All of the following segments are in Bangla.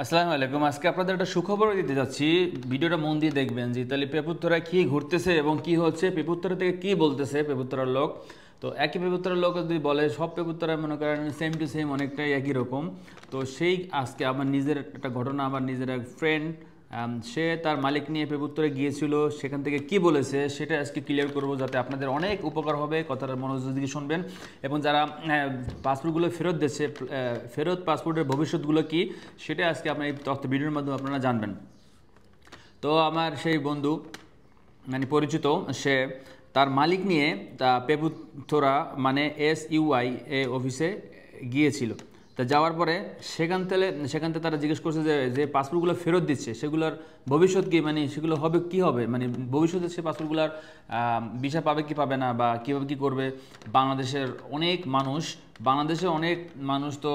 আসসালামু আলাইকুম। আজকে আপনাদের একটা সুখবর দিতে যাচ্ছি, ভিডিওটা মন দিয়ে দেখবেন যে ইতালি পেপুত্তরা কি ঘুরতেছে এবং কি হচ্ছে, পেপুত্তরা থেকে কি বলতেছে পেপুত্তরার লোক। তো একই পেপুত্তরার লোক যদি বলে, সব পেপুত্তরা মনে করেন সেম টু সেম অনেকটাই একই রকম। তো সেই আজকে আমার নিজের একটা ঘটনা, আমার নিজের এক ফ্রেন্ড, সে তার মালিক নিয়ে পেপুত্তরে গিয়েছিল, সেখান থেকে কি বলেছে সেটা আজকে ক্লিয়ার করব, যাতে আপনাদের অনেক উপকার হবে। কথাটা মনোযোগ দিয়ে শুনবেন এবং যারা পাসপোর্টগুলো ফেরত দিচ্ছে, ফেরত পাসপোর্টের ভবিষ্যৎগুলো কি সেটা আজকে আপনার এই তথ্য ভিডিওর মাধ্যমে আপনারা জানবেন। তো আমার সেই বন্ধু মানে পরিচিত, সে তার মালিক নিয়ে তা পেপুত্তরা মানে SUI অফিসে গিয়েছিল। তা যাওয়ার পরে সেখান থেকে তারা জিজ্ঞেস করছে যে পাসপোর্টগুলো ফেরত দিচ্ছে সেগুলোর ভবিষ্যৎ কী, মানে সেগুলো হবে কি হবে, মানে ভবিষ্যতে সে পাসপোর্টগুলোর ভিসা পাবে কি পাবে না, বা কীভাবে কী করবে। বাংলাদেশে অনেক মানুষ তো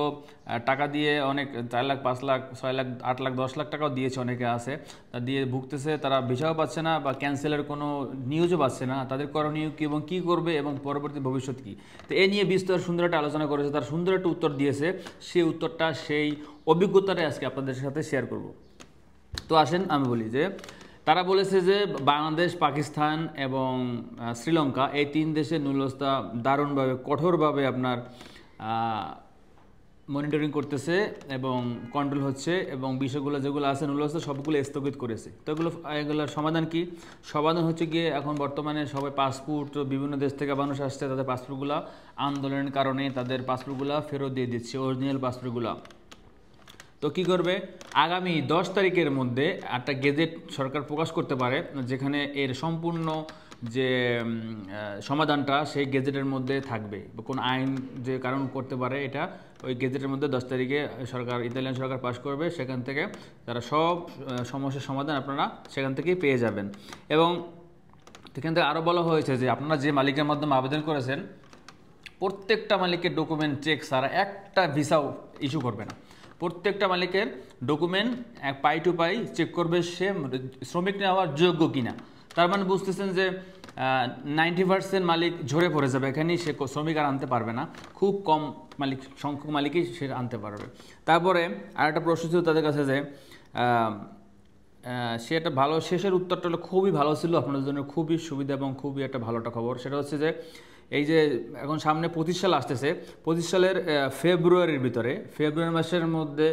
টাকা দিয়ে অনেক 4 লাখ 5 লাখ 6 লাখ 8 লাখ 10 লাখ টাকাও দিয়েছে, অনেকে আছে তা দিয়ে ভুগতেছে, তারা ভিসাও পাচ্ছে না বা ক্যান্সেলের কোনো নিউজও পাচ্ছে না। তাদের করণীয় কী এবং কী করবে এবং পরবর্তী ভবিষ্যৎ কী, তো এ নিয়ে বিস্তর সুন্দর একটা আলোচনা করেছে, তার সুন্দর একটা উত্তর দিয়েছে। সেই উত্তরটা, সেই অভিজ্ঞতাটাই আজকে আপনাদের সাথে শেয়ার করব। তো আসেন আমি বলি যে তারা বলেছে যে বাংলাদেশ, পাকিস্তান এবং শ্রীলঙ্কা, এই 3 দেশের নুলস্থা দারুণভাবে কঠোরভাবে আপনার মনিটরিং করতেছে এবং কন্ট্রোল হচ্ছে, এবং বিষয়গুলো যেগুলো আছে নুলস্থা সবগুলো স্থগিত করেছে। তো এগুলোর সমাধান কি? সমাধান হচ্ছে গিয়ে এখন বর্তমানে সবাই পাসপোর্ট, বিভিন্ন দেশ থেকে মানুষ আসছে, তাদের পাসপোর্টগুলো আন্দোলনের কারণে তাদের পাসপোর্টগুলো ফেরত দিয়ে দিচ্ছে, অরিজিনাল পাসপোর্টগুলো। তো কী করবে? আগামী 10 তারিখের মধ্যে একটা গেজেট সরকার প্রকাশ করতে পারে, যেখানে এর সম্পূর্ণ যে সমাধানটা সেই গেজেটের মধ্যে থাকবে, বা কোন আইন যে কারণ করতে পারে এটা ওই গেজেটের মধ্যে 10 তারিখে ইতালিয়ান সরকার পাশ করবে। সেখান থেকে তারা সব সমস্যার সমাধান আপনারা সেখান থেকেই পেয়ে যাবেন। এবং সেখান থেকে আরও বলা হয়েছে যে আপনারা যে মালিকের মাধ্যমে আবেদন করেছেন, প্রত্যেকটা মালিকের ডকুমেন্ট চেক ছাড়া একটা ভিসাও ইস্যু করবে না। প্রত্যেকটা মালিকের ডকুমেন্ট পাই টু পাই চেক করবে, সে শ্রমিক নেওয়ার যোগ্য কিনা। তার মানে বুঝতেছেন যে 90% মালিক ঝরে পড়ে যাবে, এখানেই সে শ্রমিক আর আনতে পারবে না, খুব কম সংখ্যক মালিকই সে আনতে পারবে। তারপরে আরেকটা প্রশ্ন ছিল তাদের কাছে যে সে একটা ভালো, শেষের উত্তরটা হলো খুবই ভালো ছিল, আপনাদের জন্য খুবই সুবিধা এবং খুবই একটা ভালো একটা খবর। সেটা হচ্ছে যে এই যে এখন সামনে 25 সাল আসতেছে, 25 সালের ফেব্রুয়ারির ভিতরে, ফেব্রুয়ারি মাসের মধ্যে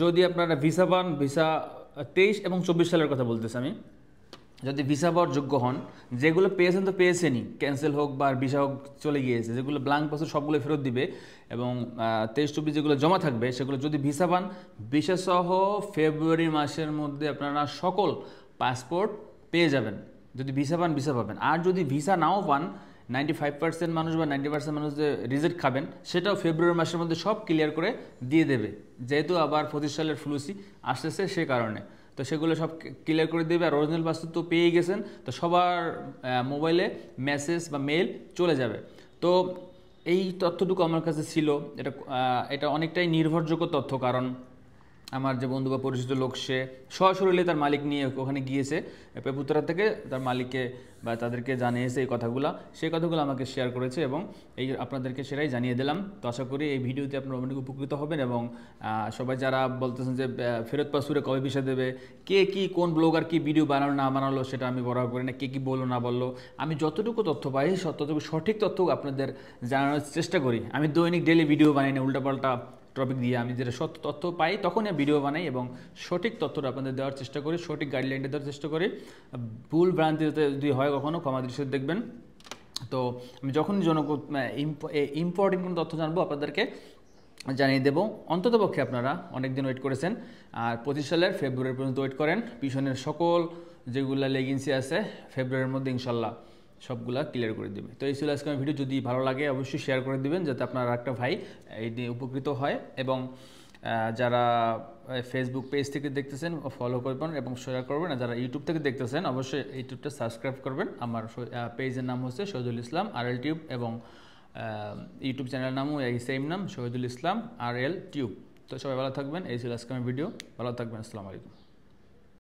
যদি আপনারা ভিসা পান, ভিসা 23 এবং 24 সালের কথা বলতেছি আমি, যদি ভিসা পাওয়ার যোগ্য হন, যেগুলো পেয়েছেন তো পেয়েছেনই, ক্যান্সেল হোক বা ভিসা হোক চলে গিয়েছে, যেগুলো ব্ল্যাঙ্ক পাসপোর্ট সবগুলো ফেরত দিবে, এবং 23-24 যেগুলো জমা থাকবে সেগুলো যদি ভিসা পান, ভিসা সহ ফেব্রুয়ারি মাসের মধ্যে আপনারা সকল পাসপোর্ট পেয়ে যাবেন। যদি ভিসা পান, ভিসা পাবেন। আর যদি ভিসা নাও পান, 95% মানুষ বা 90% মানুষ যে রিজেক্ট খাবেন, সেটাও ফেব্রুয়ারি মাসের মধ্যে সব ক্লিয়ার করে দিয়ে দেবে, যেহেতু আবার 25 সালের ফ্লুসি আসতেছে সে কারণে। তো সেগুলো সব ক্লিয়ার করে দেবে। আর অরিজিনাল পাসপোর্ট তো পেয়ে গেছেন, তো সবার মোবাইলে মেসেজ বা মেইল চলে যাবে। তো এই তথ্যটুকু আমার কাছে ছিল, এটা অনেকটাই নির্ভরযোগ্য তথ্য, কারণ আমার যে বন্ধু বা পরিচিত লোক, সে সশরীরে তার মালিক নিয়ে ওখানে গিয়েছে, পেপুত্তরা থেকে তার মালিককে বা তাদেরকে জানিয়েছে এই কথাগুলো, সেই কথাগুলো আমাকে শেয়ার করেছে এবং এই আপনাদেরকে সেটাই জানিয়ে দিলাম। তো আশা করি এই ভিডিওতে আপনারা অনেক উপকৃত হবেন। এবং সবাই যারা বলতেছেন যে ফেরত পাসপোর্টে কবে ভিসা দেবে, কে কি কোন ব্লগার কি ভিডিও বানালো না বানালো সেটা আমি বড় করি না, কে কি বললো না বললো, আমি যতটুকু তথ্য পাই ততটুকু সঠিক তথ্য আপনাদের জানানোর চেষ্টা করি। আমি দৈনিক ডেলি ভিডিও বানাই না উল্টাপাল্টা টপিক দিয়ে, আমি যেটা সত্য তথ্য পাই তখনই ভিডিও বানাই এবং সঠিক তথ্যটা আপনাদের দেওয়ার চেষ্টা করি, সঠিক গাইডলাইনটা দেওয়ার চেষ্টা করি। ভুল ভ্রান্তি যদি হয় কখনও ক্ষমা দৃষ্টিতে দেখবেন। তো আমি যখনই ইম্পর্টেন্ট কোনো তথ্য জানবো আপনাদেরকে জানিয়ে দেবো। অন্ততপক্ষে আপনারা অনেক দিন ওয়েট করেছেন, আর 25 সালের ফেব্রুয়ারি পর্যন্ত ওয়েট করেন। পিছনের সকল যেগুলো লেগেন্সি আছে ফেব্রুয়ারির মধ্যে ইনশাল্লাহ সবগুলা ক্লিয়ার করে দেবে। তো এই ছিল আজকে আমার ভিডিও। যদি ভালো লাগে অবশ্যই শেয়ার করে দিবেন, যাতে আপনার একটা ভাই এই নিয়ে উপকৃত হয়। এবং যারা ফেসবুক পেজ থেকে দেখতেছেন ফলো করবেন এবং শেয়ার করবেন, আর যারা ইউটিউব থেকে দেখতেছেন অবশ্যই ইউটিউবটা সাবস্ক্রাইব করবেন। আমার পেজের নাম হচ্ছে শহীদুল ইসলাম RL টিউব, এবং ইউটিউব চ্যানেলের নামও এই সেম নাম, শহীদুল ইসলাম RL টিউব। তো সবাই ভালো থাকবেন। এই ছিল আজকে আমার ভিডিও। ভালো থাকবেন। আসসালামু আলাইকুম।